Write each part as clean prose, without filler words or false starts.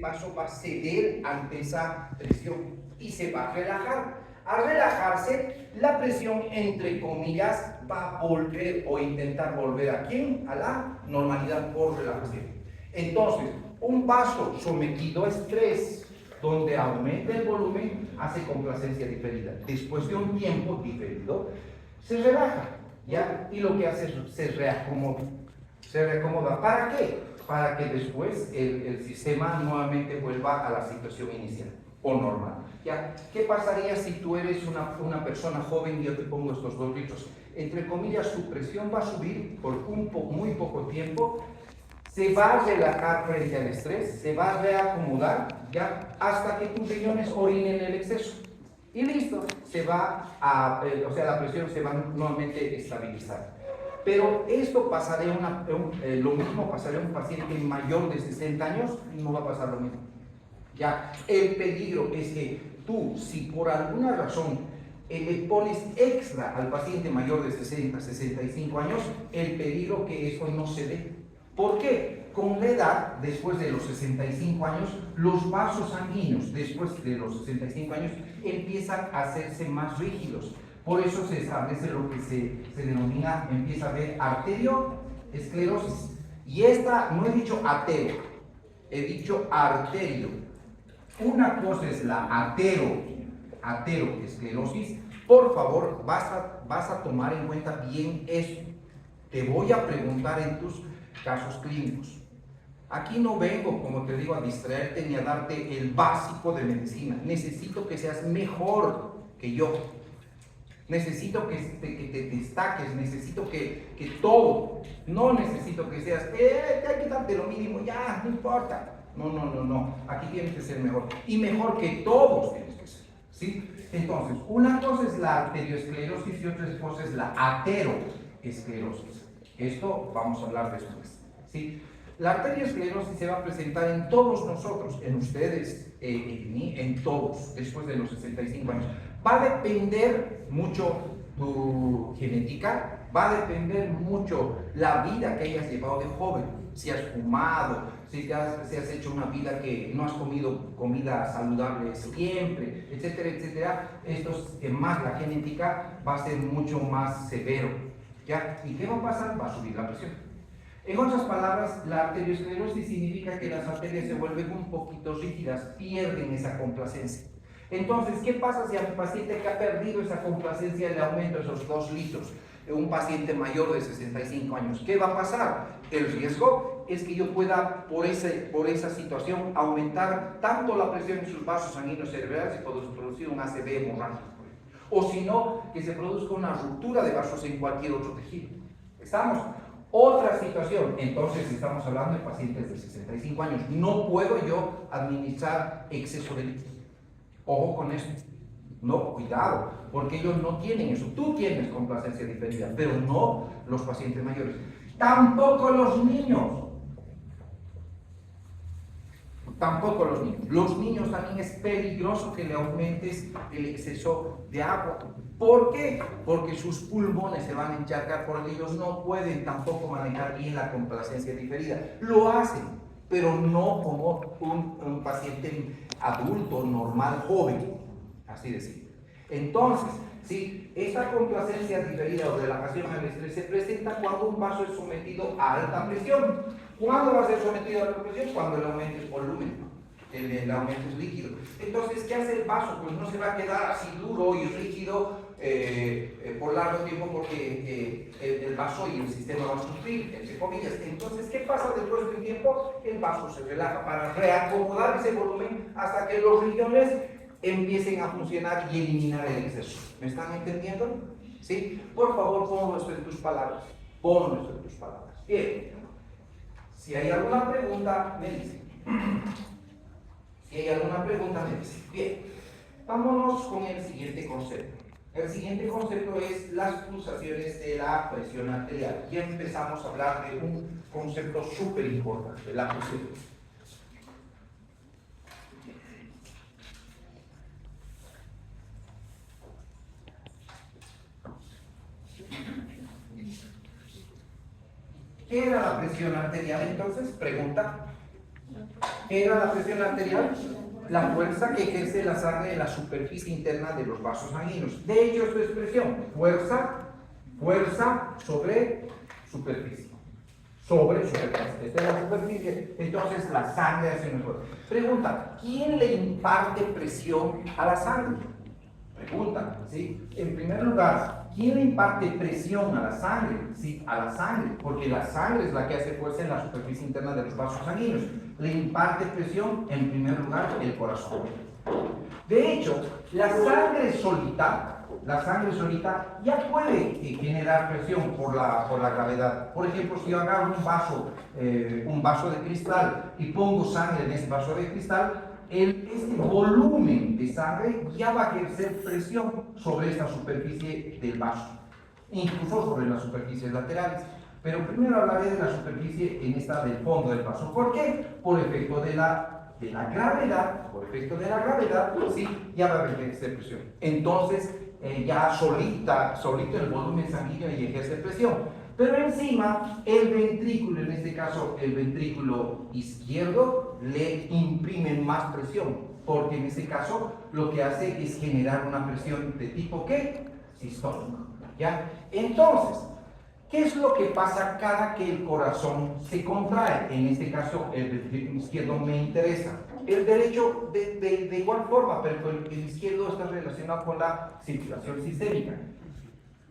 vaso va a ceder ante esa presión y se va a relajar. Al relajarse, la presión, entre comillas, va a volver o intentar volver ¿a quién? A la normalidad por relajación. Entonces, un vaso sometido a estrés, donde aumenta el volumen, hace complacencia diferida. Después de un tiempo diferido, se relaja, ¿ya? Y lo que hace es se reacomoda. Se reacomoda. ¿Para qué? Para que después el sistema nuevamente vuelva a la situación inicial o normal. ¿Ya? ¿Qué pasaría si tú eres una persona joven y yo te pongo estos 2 litros? Entre comillas, tu presión va a subir por muy poco tiempo, se va a relajar frente al estrés, se va a reacomodar, ¿ya? Hasta que tus riñones orinen el exceso. Y listo, la presión se va nuevamente a estabilizar. Pero esto pasaría, lo mismo pasaría a un paciente mayor de 60 años, no va a pasar lo mismo. ¿Ya? El peligro es que tú, si por alguna razón le pones extra al paciente mayor de 60, 65 años, el peligro que eso no se dé. ¿Por qué? Con la edad, después de los 65 años, los vasos sanguíneos, después de los 65 años, empiezan a hacerse más rígidos. Por eso se establece lo que se denomina, empieza a haber arterioesclerosis. Y esta, no he dicho atero, he dicho arterio. Una cosa es la ateroesclerosis. Por favor, vas a tomar en cuenta bien eso. Te voy a preguntar en tus casos clínicos. Aquí no vengo, como te digo, a distraerte ni a darte el básico de medicina. Necesito que seas mejor que yo. Necesito que te destaques, necesito que todo. No necesito que seas, hay que darte lo mínimo, ya, no importa. No. Aquí tienes que ser mejor. Y mejor que todos tienes que ser. ¿Sí? Entonces, una cosa es la arteriosclerosis y otra cosa es la ateroesclerosis. Esto vamos a hablar después. ¿Sí? La arteriosclerosis se va a presentar en todos nosotros, en ustedes, en mí, en todos, después de los 65 años. Va a depender mucho tu genética, va a depender mucho la vida que hayas llevado de joven, si has fumado, si has hecho una vida que no has comido comida saludable siempre, etcétera, etcétera. Esto, más la genética, va a ser mucho más severo, ¿ya? ¿Y qué va a pasar? Va a subir la presión. En otras palabras, la arteriosclerosis significa que las arterias se vuelven un poquito rígidas, pierden esa complacencia. Entonces, ¿qué pasa si a un paciente que ha perdido esa complacencia le aumento esos 2 litros? Un paciente mayor de 65 años, ¿qué va a pasar? El riesgo es que yo pueda, por esa situación, aumentar tanto la presión en sus vasos sanguíneos cerebrales y puedo producir un ACV hemorrágico. O si no, que se produzca una ruptura de vasos en cualquier otro tejido. ¿Estamos? Otra situación, entonces estamos hablando de pacientes de 65 años. No puedo yo administrar exceso de líquido. Ojo con esto. No, cuidado, porque ellos no tienen eso. Tú tienes complacencia diferida, pero no los pacientes mayores. Tampoco los niños. Tampoco los niños. Los niños también es peligroso que le aumentes el exceso de agua. ¿Por qué? Porque sus pulmones se van a encharcar, porque ellos no pueden tampoco manejar bien la complacencia diferida. Lo hacen, pero no como un paciente adulto, normal, joven. Así decir. Entonces, ¿sí? Esta complacencia diferida o relajación al estrés se presenta cuando un vaso es sometido a alta presión. ¿Cuándo va a ser sometido a alta presión? Cuando el aumento es volumen, el aumento es líquido. Entonces, ¿qué hace el vaso? Pues no se va a quedar así duro y rígido por largo tiempo porque el vaso y el sistema van a sufrir, entre comillas. Entonces, ¿qué pasa después de un tiempo? El vaso se relaja para reacomodar ese volumen hasta que los riñones empiecen a funcionar y eliminar el exceso. ¿Me están entendiendo? ¿Sí? Por favor, ponlo esto en tus palabras. Ponlo esto en tus palabras. Bien. Si hay alguna pregunta, me dicen. Si hay alguna pregunta, me dicen. Bien. Vámonos con el siguiente concepto. El siguiente concepto es las pulsaciones de la presión arterial. Ya empezamos a hablar de un concepto súper importante, la pulsación. ¿Qué era la presión arterial entonces? Pregunta. ¿Qué era la presión arterial? La fuerza que ejerce la sangre en la superficie interna de los vasos sanguíneos. De hecho, es su expresión, fuerza sobre superficie. Sobre superficie. Esta es la superficie, entonces la sangre hace un esfuerzo. Pregunta, ¿quién le imparte presión a la sangre? Pregunta, ¿sí? En primer lugar, ¿quién le imparte presión a la sangre? Sí, a la sangre, porque la sangre es la que hace fuerza en la superficie interna de los vasos sanguíneos. Le imparte presión, en primer lugar, el corazón. De hecho, la sangre solita ya puede generar presión por la gravedad. Por ejemplo, si yo agarro un vaso de cristal y pongo sangre en ese vaso de cristal, este volumen de sangre ya va a ejercer presión sobre esta superficie del vaso, incluso sobre las superficies laterales. Pero primero hablaré de la superficie en esta del fondo del vaso. ¿Por qué? Por efecto de la gravedad, sí, ya va a ejercer presión. Entonces, ya solito el volumen sanguíneo y ejerce presión. Pero encima, el ventrículo, en este caso el ventrículo izquierdo, le imprime más presión, porque en este caso lo que hace es generar una presión de tipo ¿qué? Sistólico, ¿ya? Entonces, ¿qué es lo que pasa cada que el corazón se contrae? En este caso, el ventrículo izquierdo me interesa. El derecho de igual forma, pero el izquierdo está relacionado con la circulación sistémica.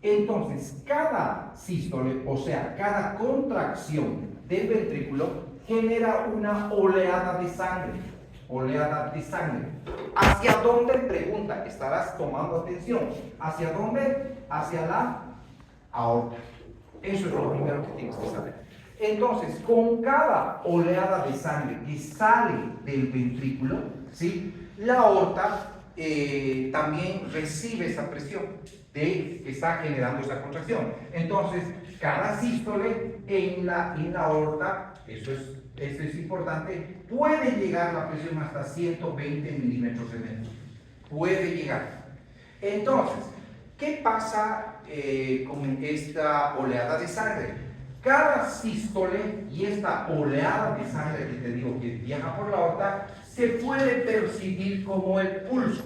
Entonces, cada sístole, o sea, cada contracción del ventrículo genera una oleada de sangre. ¿Hacia dónde? Pregunta, estarás tomando atención. ¿Hacia dónde? Hacia la aorta. Eso es lo primero que tienes que saber. Entonces, con cada oleada de sangre que sale del ventrículo, ¿sí? La aorta también recibe esa presión que está generando esa contracción. Entonces, cada sístole en la aorta, eso es importante, puede llegar la presión hasta 120 milímetros de mercurio. Puede llegar. Entonces, ¿qué pasa con esta oleada de sangre? Cada sístole y esta oleada de sangre que te digo que viaja por la aorta se puede percibir como el pulso.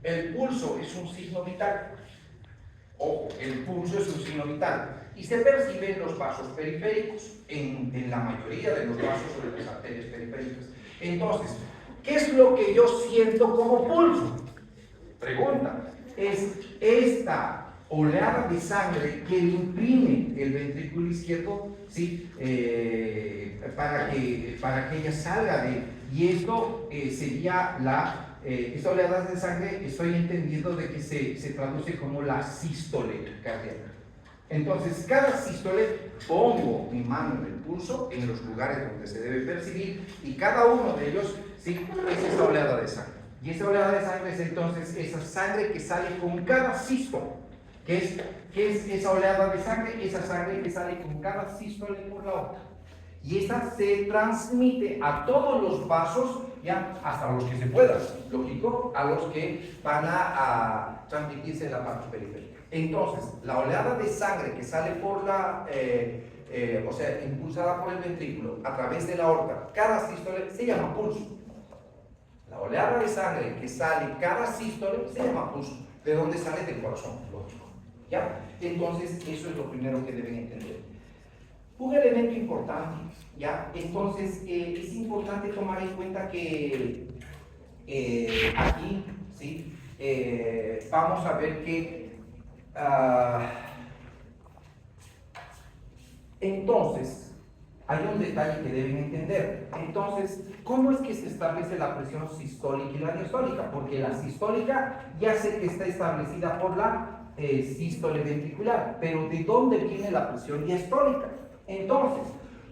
El pulso es un signo vital. Ojo, el pulso es un signo vital y se percibe en los vasos periféricos, en la mayoría de los vasos sobre las arterias periféricas. Entonces, ¿qué es lo que yo siento como pulso? Pregunta, es esta oleada de sangre que imprime el ventrículo izquierdo, ¿sí? Para que ella salga y esto sería esta oleada de sangre, estoy entendiendo de que se traduce como la sístole cardíaca. Entonces, cada sístole pongo mi mano en el pulso, en los lugares donde se debe percibir, y cada uno de ellos, ¿sí? Es esta oleada de sangre. Y esa oleada de sangre es entonces esa sangre que sale con cada sístole. ¿Qué es esa oleada de sangre? Esa sangre que sale con cada sístole por la aorta. Y esta se transmite a todos los vasos, ya hasta los que se puedan, lógico, a los que van a transmitirse en la parte periférica. Entonces, la oleada de sangre que sale por o sea, impulsada por el ventrículo a través de la aorta, cada sístole se llama pulso. La oleada de sangre que sale cada sístole se llama pulso. ¿De dónde sale? Del corazón, lógico. ¿Ya? Entonces, eso es lo primero que deben entender. Un elemento importante, ¿ya? Entonces, es importante tomar en cuenta que aquí, ¿sí? Vamos a ver que entonces, hay un detalle que deben entender. Entonces, ¿cómo es que se establece la presión sistólica y la diastólica? Porque la sistólica ya sé que está establecida por la sístole ventricular, pero ¿de dónde viene la presión diastólica? Entonces,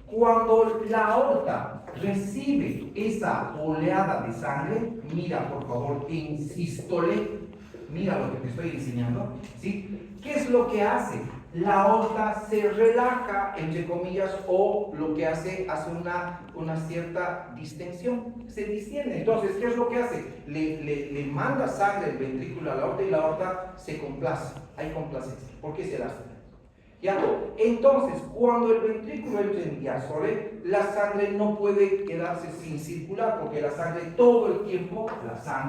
cuando la aorta recibe esa oleada de sangre, mira por favor en sístole, mira lo que te estoy enseñando, ¿sí? ¿Qué es lo que hace? La aorta se relaja, entre comillas, o lo que hace una cierta distensión, se distiende. Entonces, ¿qué es lo que hace? Le manda sangre el ventrículo a la aorta y la aorta se complace, hay complacencia. ¿Por qué se la hace? ¿Ya? Entonces, cuando el ventrículo entra en diástole, la sangre no puede quedarse sin circular, porque la sangre todo el tiempo está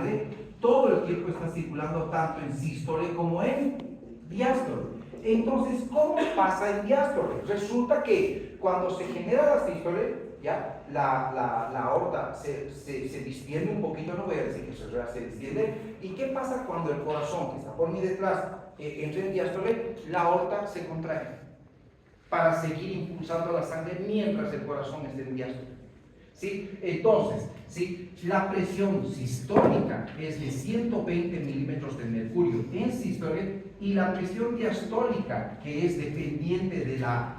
circulando tanto en sístole como en diástole. Entonces, ¿cómo pasa en diástole? Resulta que cuando se genera la sístole, ¿ya? La aorta se distiende un poquito, no voy a decir que se distiende. ¿Y qué pasa cuando el corazón, que está por mi detrás, entra en diástole? La aorta se contrae para seguir impulsando la sangre mientras el corazón esté en diástole. ¿Sí? Entonces, ¿sí? La presión sistólica es de 120 milímetros de mercurio en sístole, y la presión diastólica, que es dependiente de la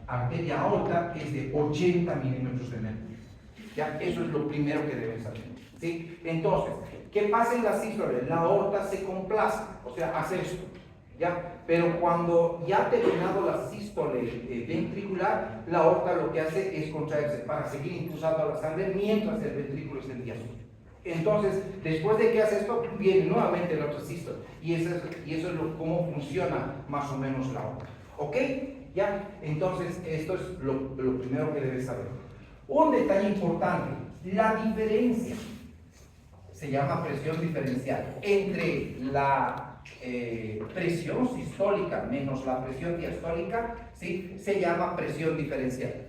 arteria aorta, es de 80 milímetros de mercurio. ¿Ya? Eso es lo primero que deben saber. ¿Sí? Entonces, ¿qué pasa en la sístole? La aorta se complace, o sea, hace esto. ¿Ya? Pero cuando ya ha terminado la sístole ventricular, la aorta lo que hace es contraerse para seguir impulsando la sangre mientras el ventrículo está en diástole. Entonces, después de que hace esto, viene nuevamente la otra sístole. Y eso es cómo funciona más o menos la aorta. ¿Ok? ¿Ya? Entonces, esto es lo primero que debes saber. Un detalle importante, la diferencia, se llama presión diferencial, entre la presión sistólica menos la presión diastólica, ¿sí? Se llama presión diferencial.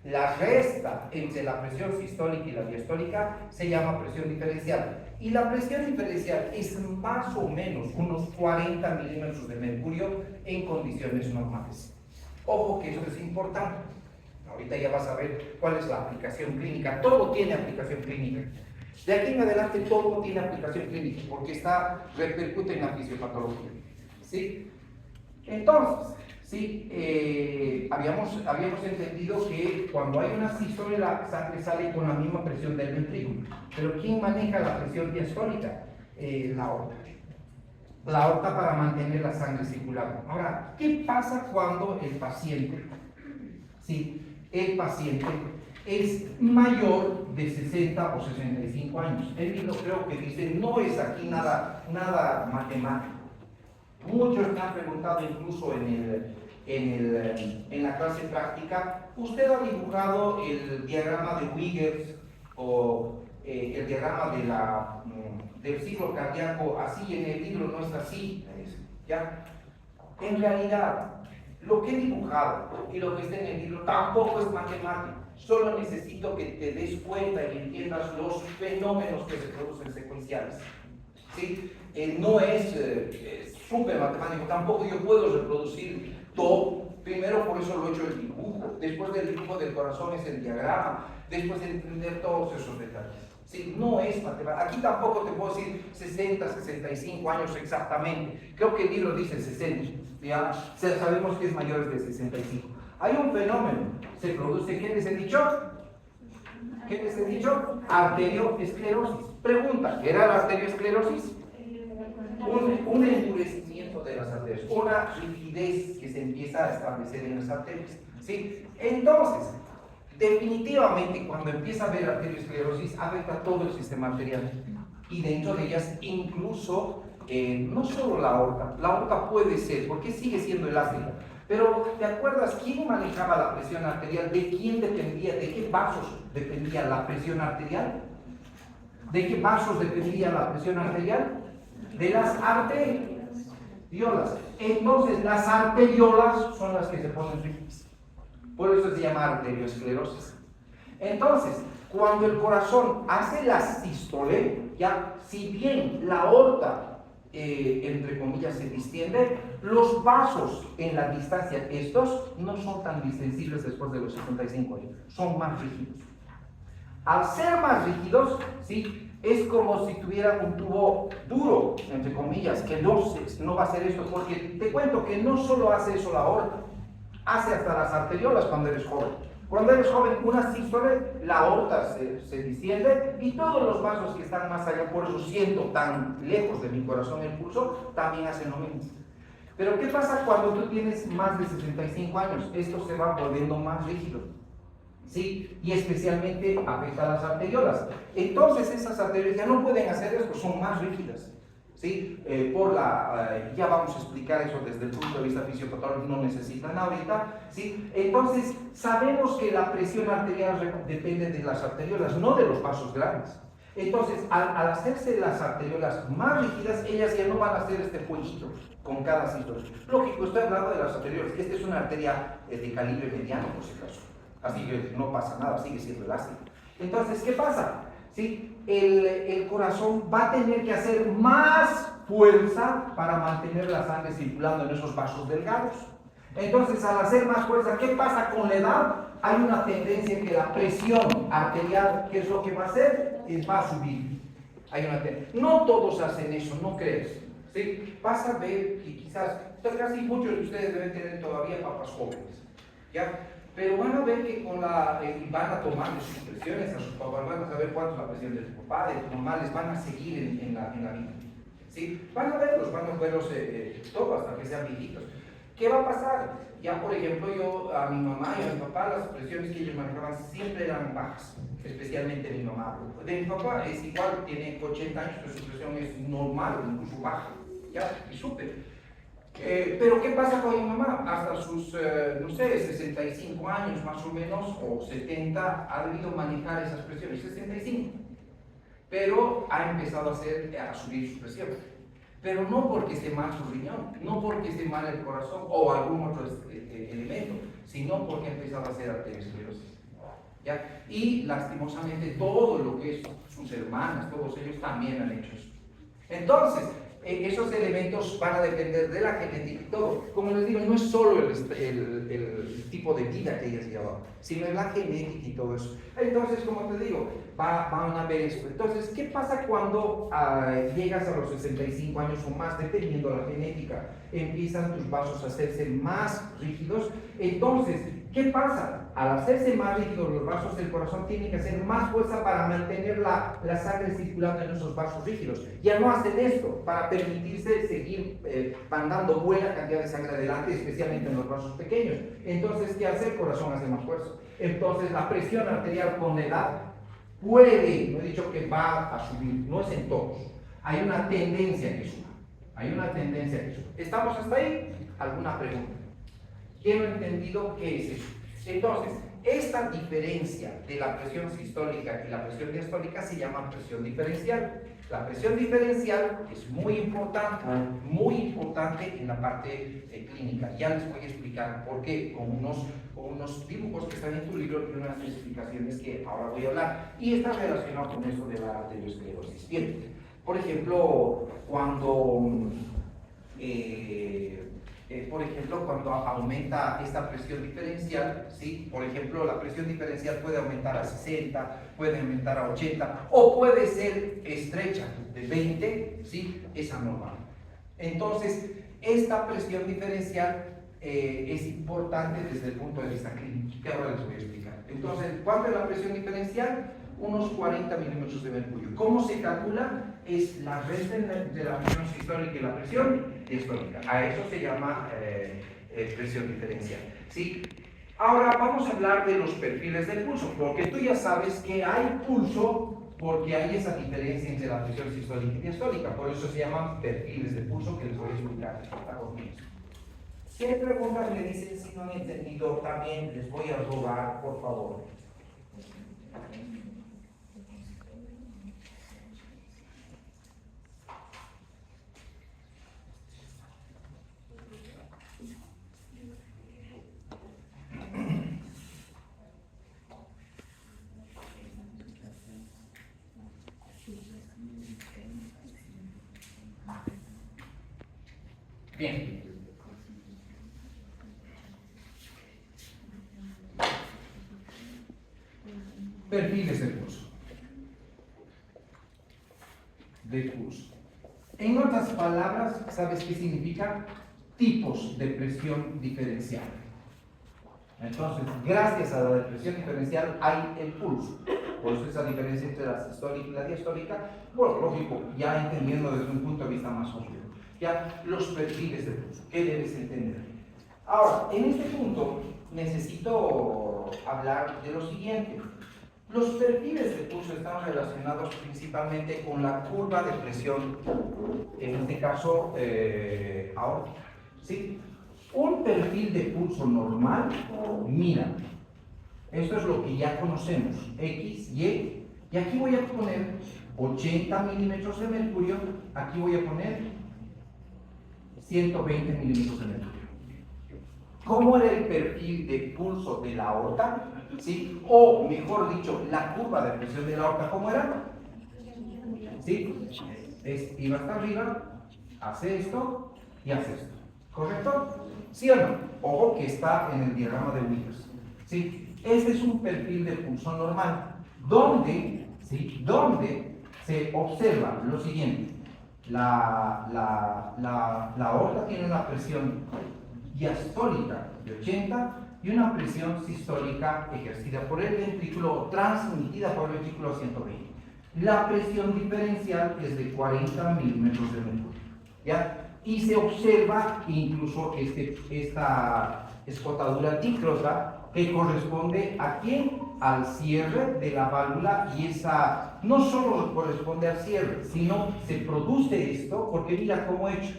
La resta entre la presión sistólica y la diastólica se llama presión diferencial. Y la presión diferencial es más o menos unos 40 milímetros de mercurio en condiciones normales. Ojo que esto es importante. Ahorita ya vas a ver cuál es la aplicación clínica. Todo tiene aplicación clínica. De aquí en adelante todo tiene aplicación clínica porque repercute en la fisiopatología. ¿Sí? Entonces, ¿sí? Habíamos entendido que cuando hay una sístole la sangre sale con la misma presión del ventrículo. Pero ¿quién maneja la presión diastólica? La aorta. La aorta para mantener la sangre circulando. Ahora, ¿qué pasa cuando el paciente, ¿sí? El paciente es mayor de 60 o 65 años? El libro creo que dice, no es aquí nada matemático. Muchos me han preguntado incluso en la clase práctica, ¿usted ha dibujado el diagrama de Wiggers o el diagrama del ciclo cardíaco así? En el libro no es así, ¿ya? En realidad, lo que he dibujado y lo que está en el libro tampoco es matemático. Solo necesito que te des cuenta y entiendas los fenómenos que se producen secuenciales. ¿Sí? No es súper matemático, tampoco yo puedo reproducir todo. Primero, por eso lo he hecho el dibujo. Después del dibujo del corazón es el diagrama. Después de entender todos esos detalles. ¿Sí? No es matemático. Aquí tampoco te puedo decir 60, 65 años exactamente. Creo que el libro dice 60. Ya sabemos que es mayores de 65. Hay un fenómeno. Se produce, ¿qué les he dicho? ¿Qué les he dicho? Arterioesclerosis. Pregunta, ¿qué era la arterioesclerosis? Un endurecimiento de las arterias, una rigidez que se empieza a establecer en las arterias. ¿Sí? Entonces, definitivamente cuando empieza a haber arterioesclerosis afecta a todo el sistema arterial y dentro de ellas incluso no solo la aorta puede ser, porque sigue siendo elástica, pero ¿te acuerdas quién manejaba la presión arterial? ¿De quién dependía? ¿De qué vasos dependía la presión arterial? ¿De qué vasos dependía la presión arterial? De las arteriolas. Entonces las arteriolas son las que se ponen rígidas. Por eso se llama arterioesclerosis. Entonces, cuando el corazón hace la sístole, ya, si bien la aorta entre comillas se distiende, los vasos en la distancia, estos no son tan distensibles después de los 65 años, son más rígidos. Al ser más rígidos, ¿sí? Es como si tuvieran un tubo duro, entre comillas, que no va a hacer esto, porque te cuento que no solo hace eso la aorta, hace hasta las arteriolas cuando eres joven. Cuando eres joven, una sístole, la aorta se distiende y todos los vasos que están más allá, por eso siento tan lejos de mi corazón el pulso, también hacen lo mismo. Pero ¿qué pasa cuando tú tienes más de 65 años? Esto se va volviendo más rígido. ¿Sí? Y especialmente afecta a las arteriolas. Entonces esas arteriolas ya no pueden hacer esto, son más rígidas. ¿sí? Ya vamos a explicar eso desde el punto de vista fisiopatológico, no necesitan ahorita, ¿sí? Entonces, sabemos que la presión arterial depende de las arteriolas, no de los vasos grandes. Entonces, al hacerse las arteriolas más rígidas, ellas ya no van a hacer este jueguito con cada sístole. Lógico, estoy hablando de las arteriolas. Esta es una arteria de calibre mediano, por si acaso. Así que no pasa nada, sigue siendo elástico. Entonces, ¿qué pasa? ¿Sí? El corazón va a tener que hacer más fuerza para mantener la sangre circulando en esos vasos delgados. Entonces, al hacer más fuerza, ¿qué pasa con la edad? Hay una tendencia que la presión arterial, ¿qué es lo que va a hacer? Va a subir. No todos hacen eso, no crees. ¿Sí? Vas a ver que quizás, casi muchos de ustedes deben tener todavía papás jóvenes, ¿ya? Pero van a ver que van a tomar sus presiones a sus papás, van a saber cuánto es la presión de tu papá, de tu mamá, les van a seguir en la vida. ¿Sí? Van a verlos todo hasta que sean viejitos. ¿Qué va a pasar? Ya, por ejemplo, yo a mi mamá y a mi papá, las presiones que ellos manejaban siempre eran bajas, especialmente mi mamá. De mi papá es igual, tiene 80 años, pero su presión es normal, incluso baja, ya, y súper. Pero ¿qué pasa con mi mamá? Hasta sus, no sé, 65 años más o menos, o 70, ha debido manejar esas presiones, 65. Pero ha empezado a subir su presión. Pero no porque esté mal su riñón, no porque esté mal el corazón o algún otro elemento, sino porque ha empezado a hacer arteriosclerosis. ¿Ya? Y lastimosamente todo lo que es sus hermanas, todos ellos también han hecho eso. Entonces, esos elementos van a depender de la genética y todo. Como les digo, no es solo el tipo de vida que ellas llevan, sino la genética y todo eso. Entonces, como te digo, van a ver esto. Entonces, ¿qué pasa cuando llegas a los 65 años o más, dependiendo de la genética? Empiezan tus vasos a hacerse más rígidos. Entonces, ¿qué pasa? Al hacerse más rígidos los vasos del corazón, tienen que hacer más fuerza para mantener la sangre circulando en esos vasos rígidos. Ya no hacen esto para permitirse seguir mandando buena cantidad de sangre adelante, especialmente en los vasos pequeños. Entonces, ¿qué hace? El corazón hace más fuerza. Entonces, la presión arterial con la edad puede, no he dicho que va a subir, no es en todos. Hay una tendencia que suba. ¿Estamos hasta ahí? ¿Alguna pregunta? ¿Quién no ha entendido qué es eso? Entonces, esta diferencia de la presión sistólica y la presión diastólica se llama presión diferencial. La presión diferencial es muy importante en la parte clínica. Ya les voy a explicar por qué, con unos dibujos que están en tu libro y unas explicaciones que ahora voy a hablar. Y está relacionado con eso de la arteriosclerosis. Bien, por ejemplo, cuando aumenta esta presión diferencial, ¿sí? Por ejemplo, la presión diferencial puede aumentar a 60, puede aumentar a 80, o puede ser estrecha, de 20, ¿sí? Es anormal. Entonces, esta presión diferencial es importante desde el punto de vista clínico, que ahora les voy a explicar. Entonces, ¿cuánto es la presión diferencial? Unos 40 milímetros de mercurio. ¿Cómo se calcula? Es la resta de la presión sistólica y la presión diastólica. A eso se llama presión diferencial. ¿Sí? Ahora vamos a hablar de los perfiles del pulso, porque tú ya sabes que hay pulso porque hay esa diferencia entre la presión sistólica y diastólica. Por eso se llaman perfiles de pulso, que les voy a explicar. Está conmigo. Si hay preguntas, me dicen si no han entendido, también les voy a rogar, por favor. Bien. Perfiles del pulso. En otras palabras, ¿sabes qué significa? Tipos de presión diferencial. Entonces, gracias a la presión diferencial hay el pulso. Por eso esa diferencia entre la sistólica y la diastólica, bueno, lógico, ya entendiendo desde un punto de vista más obvio. Ya los perfiles de pulso, ¿qué debes entender? Ahora, en este punto necesito hablar de lo siguiente. Los perfiles de pulso están relacionados principalmente con la curva de presión, en este caso aórtica. ¿Sí? Un perfil de pulso normal, mira, esto es lo que ya conocemos, X, Y, y aquí voy a poner 80 milímetros de mercurio, aquí voy a poner 120 milímetros de mercurio. ¿Cómo era el perfil de pulso de la aorta? ¿Sí? O mejor dicho, la curva de presión de la aorta, ¿cómo era? ¿Sí? Iba hasta arriba, hace esto y hace esto. ¿Correcto? ¿Sí o no? Ojo que está en el diagrama de Willis. ¿Sí? Este es un perfil de pulso normal, donde se observa lo siguiente. La aorta tiene una presión diastólica de 80 y una presión sistólica ejercida por el ventrículo o transmitida por el ventrículo a 120. La presión diferencial es de 40 milímetros de mercurio. ¿Ya? Y se observa incluso esta escotadura dícrota que corresponde ¿a quién? Al cierre de la válvula, y esa no solo corresponde al cierre, sino se produce esto, porque mira cómo he hecho,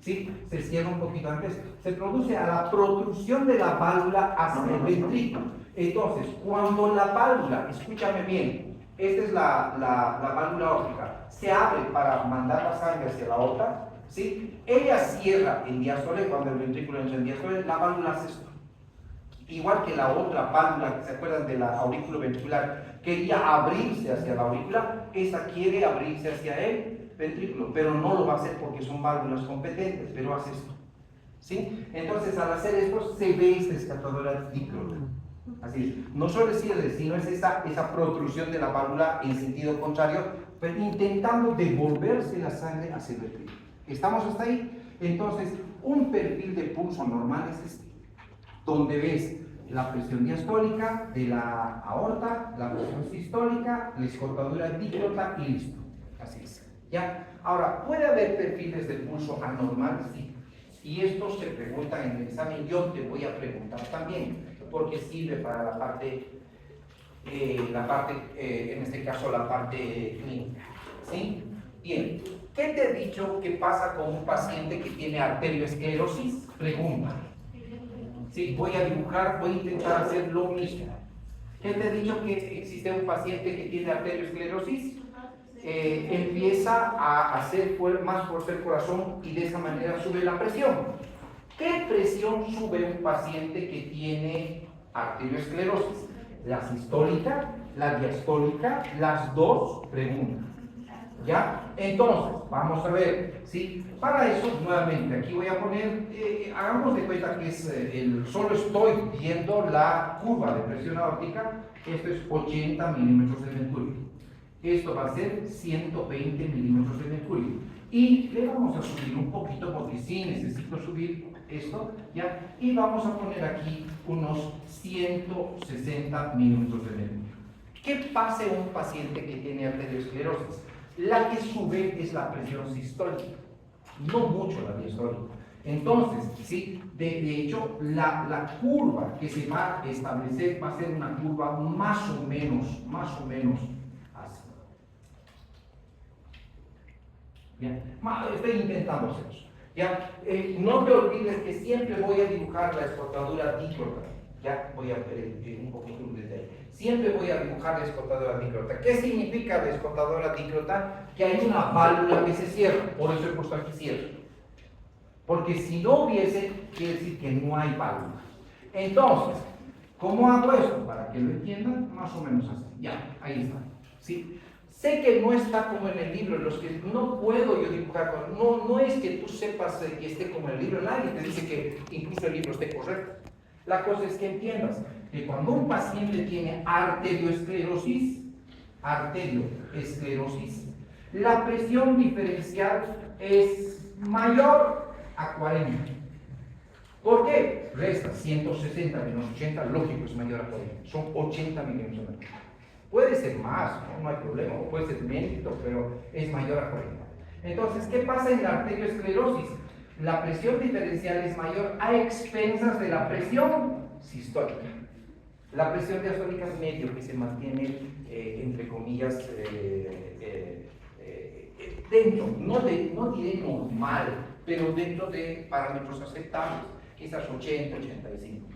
¿sí? Se cierra un poquito antes, se produce a la protrusión de la válvula hacia el ventrículo. Entonces, cuando la válvula, escúchame bien, esta es la válvula aórtica, se abre para mandar la sangre hacia la aorta, ¿sí? Ella cierra en diástole, cuando el ventrículo entra en diástole, la válvula hace esto. Igual que la otra válvula, ¿se acuerdan de la aurículo ventricular? Quería abrirse hacia la aurícula, esta quiere abrirse hacia el ventrículo, pero no lo va a hacer porque son válvulas competentes, pero hace esto. ¿Sí? Entonces, al hacer esto, se ve esta escatadora dícrota. Así es. No solo es cierre, sino es esa protrusión de la válvula en sentido contrario, pero intentando devolverse la sangre hacia el ventrículo. ¿Estamos hasta ahí? Entonces, un perfil de pulso normal es este, donde ves la presión diastólica de la aorta, la presión sistólica, la escotadura dícrota y listo. Así es. ¿Ya? Ahora, ¿puede haber perfiles de pulso anormales? Sí. Y esto se pregunta en el examen, yo te voy a preguntar también, porque sirve para la parte, en este caso la parte clínica. ¿Sí? Bien, ¿qué te he dicho que pasa con un paciente que tiene arterioesclerosis? Pregunta. Sí, voy a dibujar, voy a intentar hacer lo mismo. ¿Qué te he dicho que existe un paciente que tiene arterioesclerosis? Empieza a hacer más fuerte el corazón y de esa manera sube la presión. ¿Qué presión sube un paciente que tiene arterioesclerosis? ¿La sistólica, la diastólica, las dos? Pregunta. ¿Ya? Entonces, vamos a ver, ¿sí? Para eso, nuevamente, aquí voy a poner, hagamos de cuenta que solo estoy viendo la curva de presión aórtica. Esto es 80 milímetros de mercurio. Esto va a ser 120 milímetros de mercurio. Y le vamos a subir un poquito, porque sí necesito subir esto, ¿ya? Y vamos a poner aquí unos 160 milímetros de mercurio. ¿Qué pasa en un paciente que tiene arteriosclerosis? La que sube es la presión sistólica, no mucho la diastólica. Entonces, ¿sí? de hecho, la curva que se va a establecer va a ser una curva más o menos así. Bien, estoy intentando hacer eso. ¿Ya? No te olvides que siempre voy a dibujar la escotadura dícrota. Ya voy a ver un poquito un detalle. Siempre voy a dibujar la escotadura dícrota. ¿Qué significa la escotadura dícrota? Que hay una válvula que se cierra. Por eso he puesto aquí cierra. Porque si no hubiese, quiere decir que no hay válvula. Entonces, ¿cómo hago eso? Para que lo entiendan, más o menos así. Ya, ahí está. ¿Sí? Sé que no está como en el libro, los que no puedo yo dibujar, no es que tú sepas que esté como en el libro, nadie te dice que incluso el libro esté correcto. La cosa es que entiendas que cuando un paciente tiene arterioesclerosis, la presión diferencial es mayor a 40. ¿Por qué? Resta 160 menos 80, lógico, es mayor a 40. Son 80 milímetros de mercurio. Puede ser más, no hay problema, o puede ser menos, pero es mayor a 40. Entonces, ¿qué pasa en la arteriosclerosis? La presión diferencial es mayor a expensas de la presión sistólica. La presión diastólica medio que se mantiene, entre comillas, dentro, no diré normal, pero dentro de parámetros aceptables, quizás 80, 85.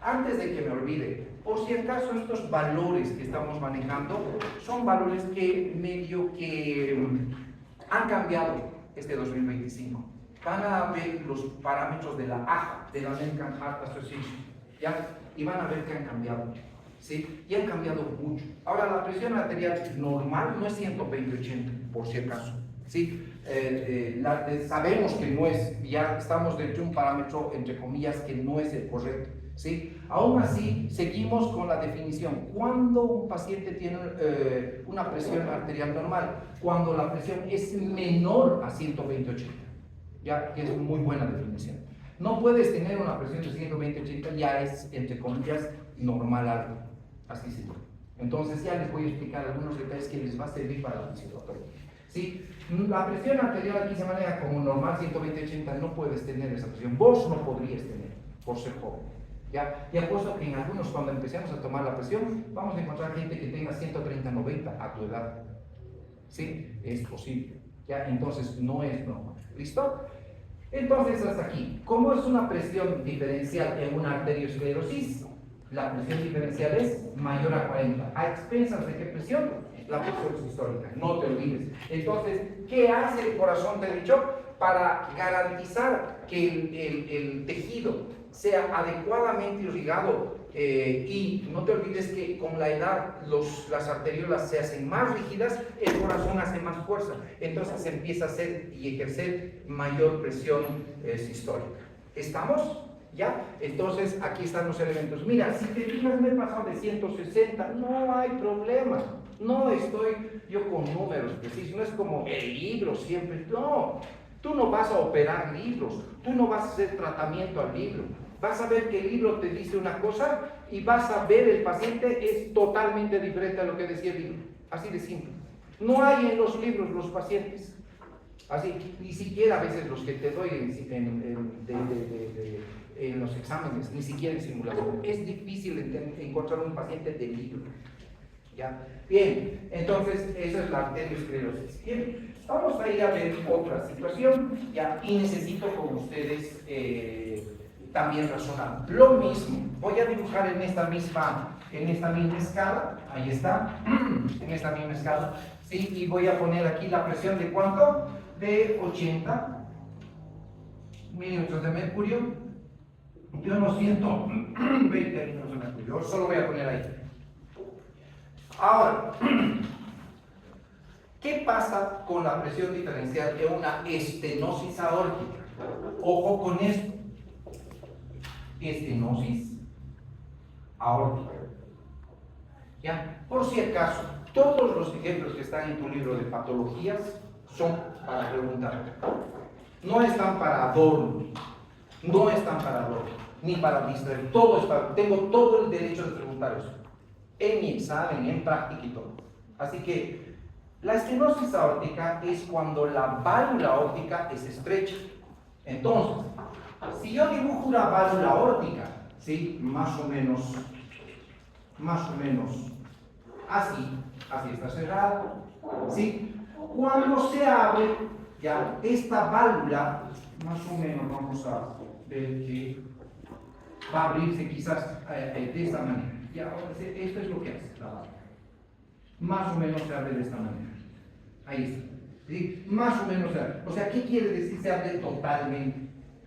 Antes de que me olvide, por si acaso estos valores que estamos manejando son valores que medio que han cambiado este 2025. Van a ver los parámetros de la AHA, de la American Heart Association, ¿ya? Y van a ver que han cambiado, ¿sí? Y han cambiado mucho. Ahora, la presión arterial normal no es 120-80, por si acaso, ¿sí? Sabemos que no es, ya estamos dentro de un parámetro, entre comillas, que no es el correcto, ¿sí? Aún así, seguimos con la definición. ¿Cuándo un paciente tiene una presión arterial normal? Cuando la presión es menor a 120-80, ya que es muy buena definición. No puedes tener una presión de 120-80, ya es, entre comillas, normal algo, así se llama. Entonces ya les voy a explicar algunos detalles que les va a servir para la fisiología. ¿Sí? La presión arterial aquí se maneja como normal 120-80, no puedes tener esa presión, vos no podrías tener, por ser joven. ¿Ya? Y apuesto que en algunos, cuando empecemos a tomar la presión, vamos a encontrar gente que tenga 130-90 a tu edad. ¿Sí? Es posible. ¿Ya? Entonces no es normal. ¿Listo? Entonces hasta aquí. ¿Cómo es una presión diferencial en una arteriosclerosis? La presión diferencial es mayor a 40. ¿A expensas de qué presión? La presión sistólica, no te olvides. Entonces, ¿qué hace el corazón, te he dicho? Para garantizar que el tejido sea adecuadamente irrigado, y no te olvides que con la edad las arteriolas se hacen más rígidas, el corazón hace más fuerza, entonces empieza a hacer y ejercer mayor presión sistólica. ¿Estamos? ¿Ya? Entonces aquí están los elementos. Mira, si te fijas, me he pasado de 160, no hay problema. No estoy yo con números precisos, no es como el libro siempre, no. Tú no vas a operar libros, tú no vas a hacer tratamiento al libro. Vas a ver que el libro te dice una cosa y vas a ver el paciente es totalmente diferente a lo que decía el libro. Así de simple. No hay en los libros los pacientes. Así, ni siquiera a veces los que te doy en los exámenes, ni siquiera en simulación. Es difícil encontrar un paciente de libro. ¿Ya? Bien, entonces esa es la arteriosclerosis. Bien, vamos a ir a ver otra situación, ¿ya? Y necesito con ustedes también razonar. Lo mismo, voy a dibujar en esta misma escala, ahí está, en esta misma escala, ¿sí? Y voy a poner aquí la presión de ¿cuánto? De 80 milímetros de mercurio. Yo no siento 20 milímetros de mercurio, solo voy a poner ahí. Ahora, ¿qué pasa con la presión diferencial de una estenosis aórtica? Ojo con esto. Estenosis aórtica. ¿Ya? Por si acaso, todos los ejemplos que están en tu libro de patologías son para preguntar. No están para adorno, no están para adorno, ni para distraer. Todo está, tengo todo el derecho de preguntar eso. En mi examen, en práctica y todo. Así que la estenosis aórtica es cuando la válvula aórtica es estrecha. Entonces, si yo dibujo una válvula aórtica, ¿sí? Más o menos así está cerrado, ¿sí? Cuando se abre, ya esta válvula, más o menos vamos a ver que va a abrirse quizás de esta manera. Ya, esto es lo que hace la válvula. Más o menos se abre de esta manera. Ahí está. ¿Sí? Más o menos se abre. O sea, ¿qué quiere decir? Se abre totalmente.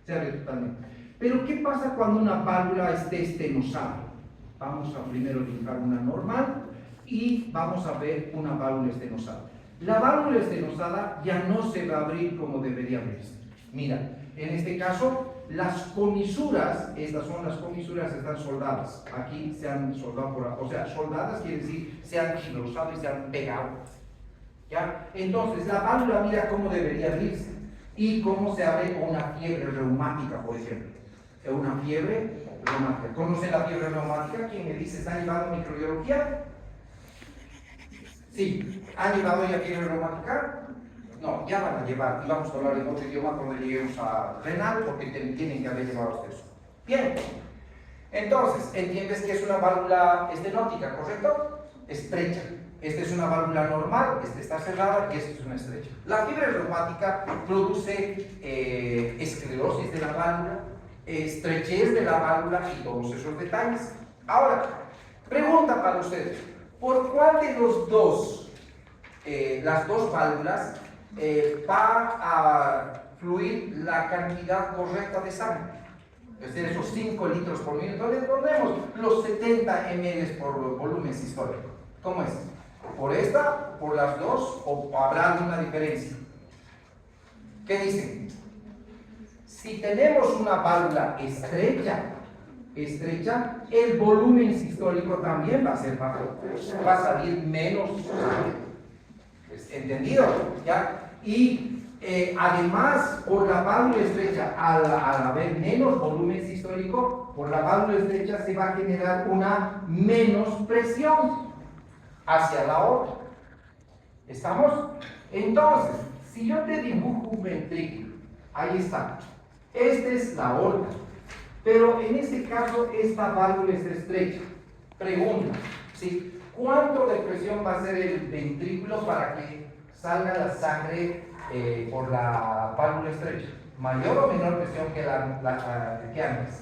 Se abre totalmente. Pero ¿qué pasa cuando una válvula esté estenosada? Vamos a primero dibujar una normal y vamos a ver una válvula estenosada. La válvula estenosada ya no se va a abrir como debería abrirse. Mira, en este caso, las comisuras, estas son las comisuras, están soldadas. Aquí se han soldado o sea, soldadas quiere decir se han engrosado y se han pegado. ¿Ya? Entonces, la válvula mira cómo debería abrirse y cómo se abre con una fiebre reumática, por ejemplo. Una fiebre reumática. ¿Conocen la fiebre reumática? ¿Quién me dice? ¿Está llevando microbiología? Sí. ¿Han llevado ya fiebre reumática? No, ya van a llevar, y vamos a hablar en otro idioma cuando lleguemos a renal, porque tienen que haber llevado eso. Bien, Entonces, entiendes que es una válvula estenótica, ¿correcto? Estrecha. Esta es una válvula normal, esta está cerrada y esta es una estrecha. La fibra reumática produce esclerosis de la válvula, estrechez de la válvula y todos esos detalles. Ahora, pregunta para ustedes, ¿por cuál de los dos, las dos válvulas, va a fluir la cantidad correcta de sangre? Es decir, esos 5 litros por minuto. Le ponemos los 70 ml por volumen sistólico. ¿Cómo es? ¿Por esta, por las dos, o habrá alguna diferencia? ¿Qué dicen? Si tenemos una válvula estrecha, el volumen sistólico también va a ser bajo, va a salir menos sangre. ¿Entendido? ¿Ya? Y además, por la válvula estrecha, al haber menos volumen sistólico, por la válvula estrecha se va a generar una menos presión hacia la aorta. ¿Estamos? Entonces, si yo te dibujo un ventrículo, ahí está. Esta es la aorta. Pero en este caso, esta válvula es estrecha. Pregunta, ¿sí? ¿Cuánto de presión va a ser el ventrículo para que salga la sangre por la válvula estrecha? ¿Mayor o menor presión que antes?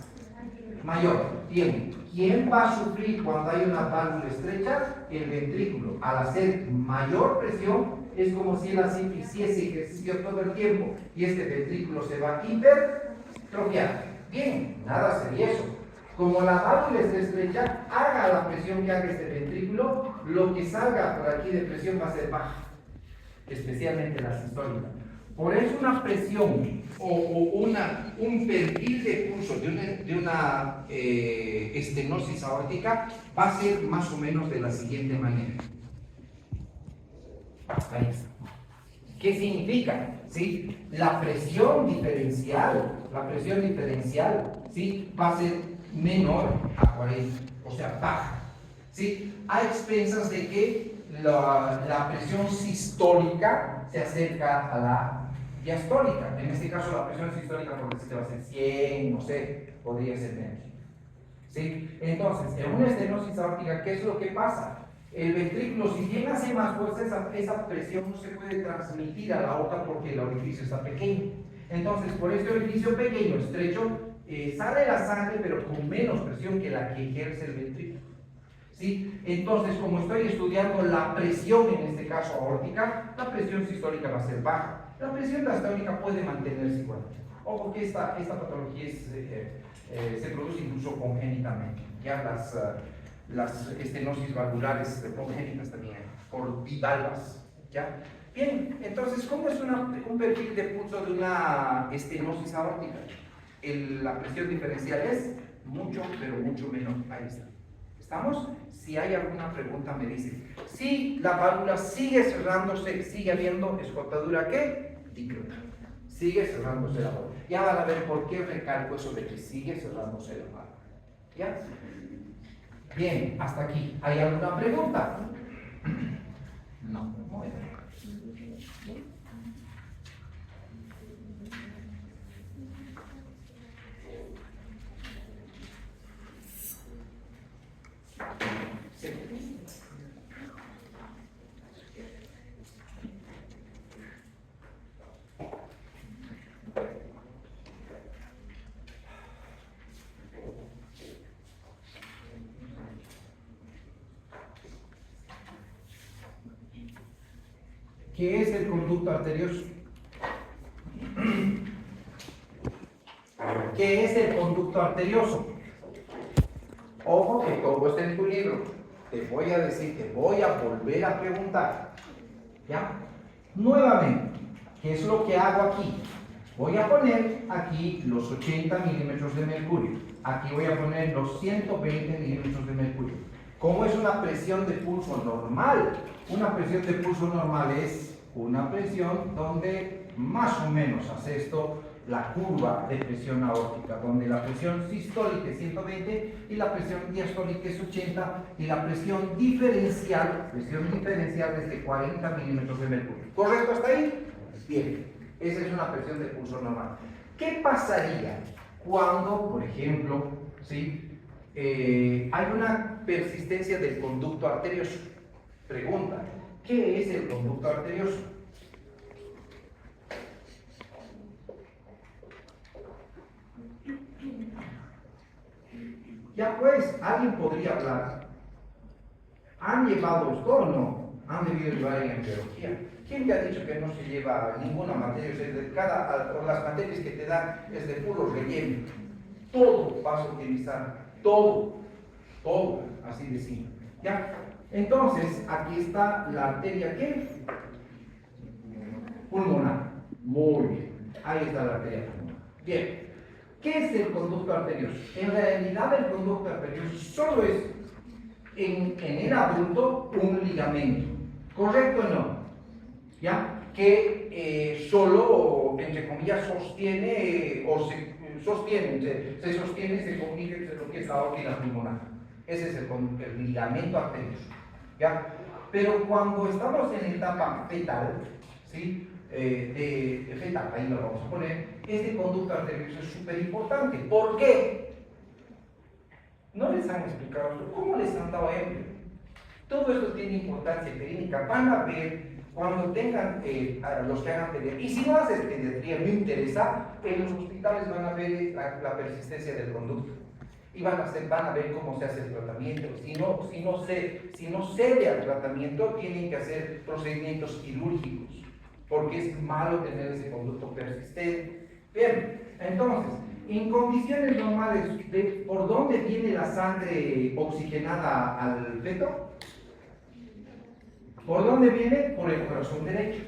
Mayor. Bien. ¿Quién va a sufrir cuando hay una válvula estrecha? El ventrículo. Al hacer mayor presión, es como si él así hiciese ejercicio todo el tiempo y este ventrículo se va a hipertrofiar. Bien, nada sería eso. Como la válvula es estrecha, haga la presión que haga este ventrículo, lo que salga por aquí de presión va a ser baja, especialmente la sistólica. Por eso una presión o un perfil de pulso de una estenosis aórtica va a ser más o menos de la siguiente manera. Ahí está. ¿Qué significa? ¿Sí? La presión diferencial, ¿sí? Va a ser menor a 40, o sea, baja, ¿sí? A expensas de que la presión sistólica se acerca a la diastólica. En este caso, la presión sistólica, por decirte, va a ser 100, no sé, podría ser menos, ¿sí? Entonces, en una estenosis aórtica, ¿qué es lo que pasa? El ventrículo, si bien hace más fuerza, esa presión no se puede transmitir a la aorta porque el orificio está pequeño. Entonces, por este orificio pequeño, estrecho, sale la sangre, pero con menos presión que la que ejerce el ventrículo, ¿sí? Entonces, como estoy estudiando la presión, en este caso aórtica, la presión sistólica va a ser baja. La presión diastólica puede mantenerse igual. O porque esta patología se produce incluso congénitamente. Ya las estenosis valvulares congénitas también, por bivalvas, ¿ya? Bien, entonces, ¿cómo es un perfil de pulso de una estenosis aórtica? La presión diferencial es mucho, pero mucho menor. Ahí está. ¿Estamos? Si hay alguna pregunta, me dicen. Si la válvula sigue cerrándose, sigue habiendo escotadura, ¿qué? Dícrota. Sigue cerrándose la válvula. Ya van a ver por qué recalco eso de que sigue cerrándose la válvula. ¿Ya? Bien, hasta aquí. ¿Hay alguna pregunta? No. Muy bien. ¿Qué es el conducto arterioso? ¿Qué es el conducto arterioso? Ojo que todo está en tu libro. Te voy a decir, te voy a volver a preguntar. ¿Ya? Nuevamente, ¿qué es lo que hago aquí? Voy a poner aquí los 80 milímetros de mercurio. Aquí voy a poner los 120 milímetros de mercurio. ¿Cómo es una presión de pulso normal? Una presión de pulso normal es una presión donde más o menos hace esto la curva de presión aórtica, donde la presión sistólica es 120 y la presión diastólica es 80 y la presión diferencial es de 40 milímetros de mercurio. ¿Correcto hasta ahí? Bien, esa es una presión de pulso normal. ¿Qué pasaría cuando, por ejemplo, ¿sí? hay una persistencia del conducto arterioso. Pregunta, ¿qué es el conducto arterioso? Ya pues, alguien podría hablar. ¿Han llevado esto o no? Han debido llevar en biología. ¿Quién te ha dicho que no se lleva ninguna materia? O sea, las materias que te dan es de puro relleno. Todo vas a utilizar, todo, así de simple. ¿Ya? Entonces, aquí está la arteria, ¿qué? Pulmonar. Muy bien. Ahí está la arteria pulmonar. Bien. ¿Qué es el conducto arterioso? En realidad el conducto arterioso solo es en el adulto un ligamento. ¿Correcto o no? ¿Ya? Que solo, entre comillas, sostiene se sostiene, se comunica entre lo que es la aorta y la pulmonar. Ese es el ligamento arterioso. ¿Ya? Pero cuando estamos en etapa fetal, ¿sí? De fetal, ahí lo vamos a poner, este conducto arterioso es súper importante. ¿Por qué? No les han explicado, ¿cómo les han dado ejemplo? Todo esto tiene importancia clínica. Van a ver cuando tengan a los que hagan pediatría, y si no haces pediatría, no interesa, en los hospitales van a ver la persistencia del conducto y van a ver cómo se hace el tratamiento. Si no cede al tratamiento, tienen que hacer procedimientos quirúrgicos, porque es malo tener ese conducto persistente. Bien, entonces, en condiciones normales, ¿por dónde viene la sangre oxigenada al feto? ¿Por dónde viene? Por el corazón derecho.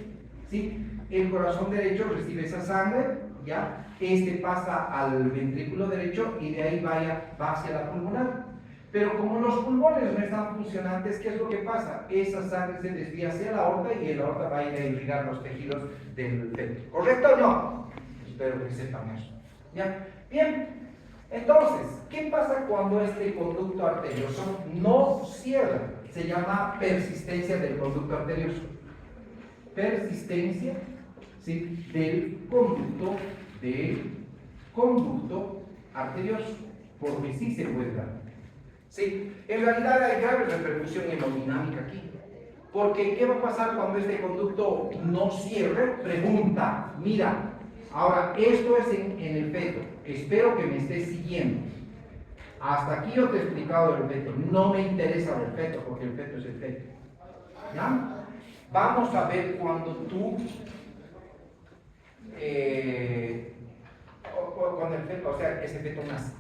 ¿Sí? El corazón derecho recibe esa sangre, ¿ya? Este pasa al ventrículo derecho y de ahí va hacia la pulmonar. Pero como los pulmones no están funcionantes, ¿qué es lo que pasa? Esa sangre se desvía hacia la aorta y el aorta va a ir a irrigar los tejidos del feto. ¿Correcto o no? Espero que sepan eso. ¿Ya? Bien. Entonces, ¿qué pasa cuando este conducto arterioso no cierra? Se llama persistencia del conducto arterioso. Persistencia, ¿sí? del conducto arterioso, porque sí se puede dar. ¿Sí? En realidad hay grave repercusión hemodinámica aquí. Porque, ¿qué va a pasar cuando este conducto no cierre? Pregunta, mira, ahora esto es en el feto. Espero que me estés siguiendo. Hasta aquí yo te he explicado el feto. No me interesa el feto, porque el feto es el feto. ¿Ya? Vamos a ver cuando tú, cuando el feto, o sea, ese feto nace,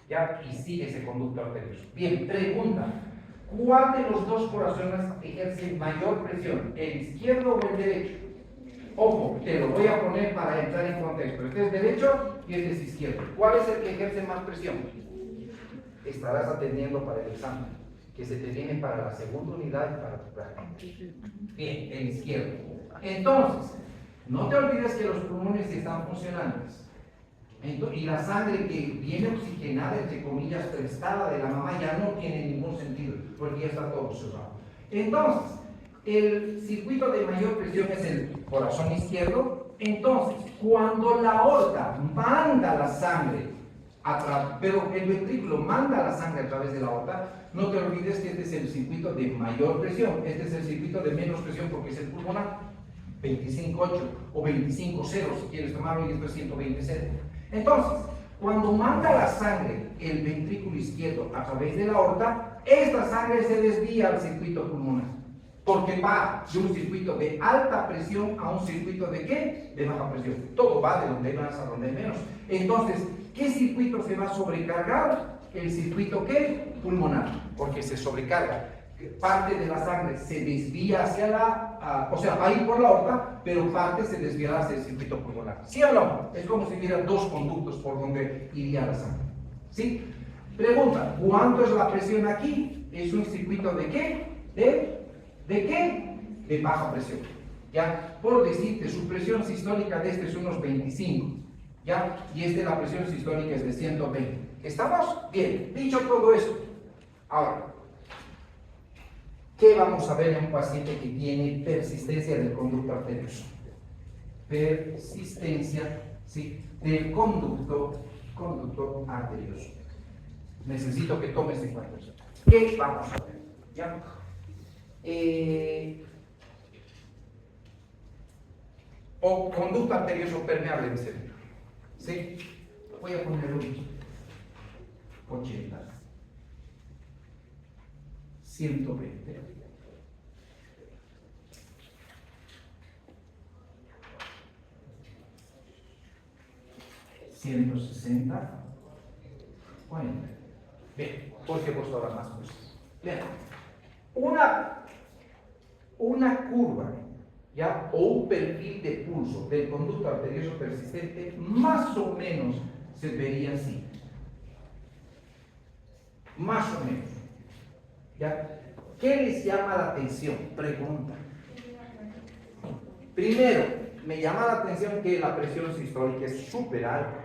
¿ya? Y sigue ese conducto arterioso. Bien, pregunta, ¿cuál de los dos corazones ejerce mayor presión, el izquierdo o el derecho? Ojo, te lo voy a poner para entrar en contexto. Este es derecho y este es izquierdo. ¿Cuál es el que ejerce más presión? Estarás atendiendo para el examen, que se te viene para la segunda unidad y para tu práctica. Bien, el izquierdo. Entonces, no te olvides que los pulmones están funcionantes. Y la sangre que viene oxigenada, entre comillas, prestada de la mamá, ya no tiene ningún sentido, porque ya está todo cerrado. Entonces, el circuito de mayor presión es el corazón izquierdo. Entonces, cuando la aorta manda la sangre, pero el ventrículo manda la sangre a través de la aorta, no te olvides que este es el circuito de mayor presión, este es el circuito de menos presión porque es el pulmonar, 25.8 o 25.0 si quieres tomarlo, y esto es 120.0. Entonces, cuando manda la sangre el ventrículo izquierdo a través de la aorta, esta sangre se desvía al circuito pulmonar, porque va de un circuito de alta presión a un circuito de ¿qué? De baja presión. Todo va de donde hay más a donde hay menos. Entonces, ¿qué circuito se va a sobrecargar? El circuito ¿qué? Pulmonar, porque se sobrecarga. Parte de la sangre se desvía hacia o sea, va a ir por la aorta, pero parte se desviará hacia el circuito pulmonar. ¿Sí o no? Es como si hubiera dos conductos por donde iría la sangre. ¿Sí? Pregunta, ¿cuánto es la presión aquí? Es un circuito de ¿qué? ¿De qué? De baja presión. ¿Ya? Por decirte, su presión sistólica de este es unos 25. ¿Ya? Y la presión sistólica es de 120. ¿Estamos? Bien. Dicho todo eso, ahora, ¿qué vamos a ver en un paciente que tiene persistencia del conducto arterioso? Persistencia, ¿sí? Del conducto arterioso. necesito que tomes en cuenta eso. ¿Qué vamos a ver? ¿Ya? O conducta arterioso permeable, dice. ¿Sí? Voy a poner un 80, 120, 160, 40. Bien, porque he puesto ahora más cosas. Bien, una curva, ¿ya? O un perfil de pulso del conducto arterioso persistente más o menos se vería así. Más o menos. ¿Ya? ¿Qué les llama la atención? Pregunta. Primero, me llama la atención que la presión sistólica es súper alta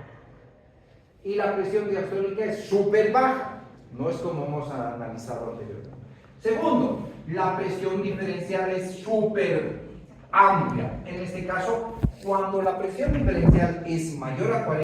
y la presión diastólica es súper baja. No es como hemos analizado anteriormente. Segundo, la presión diferencial es súper amplia. En este caso, cuando la presión diferencial es mayor a 40,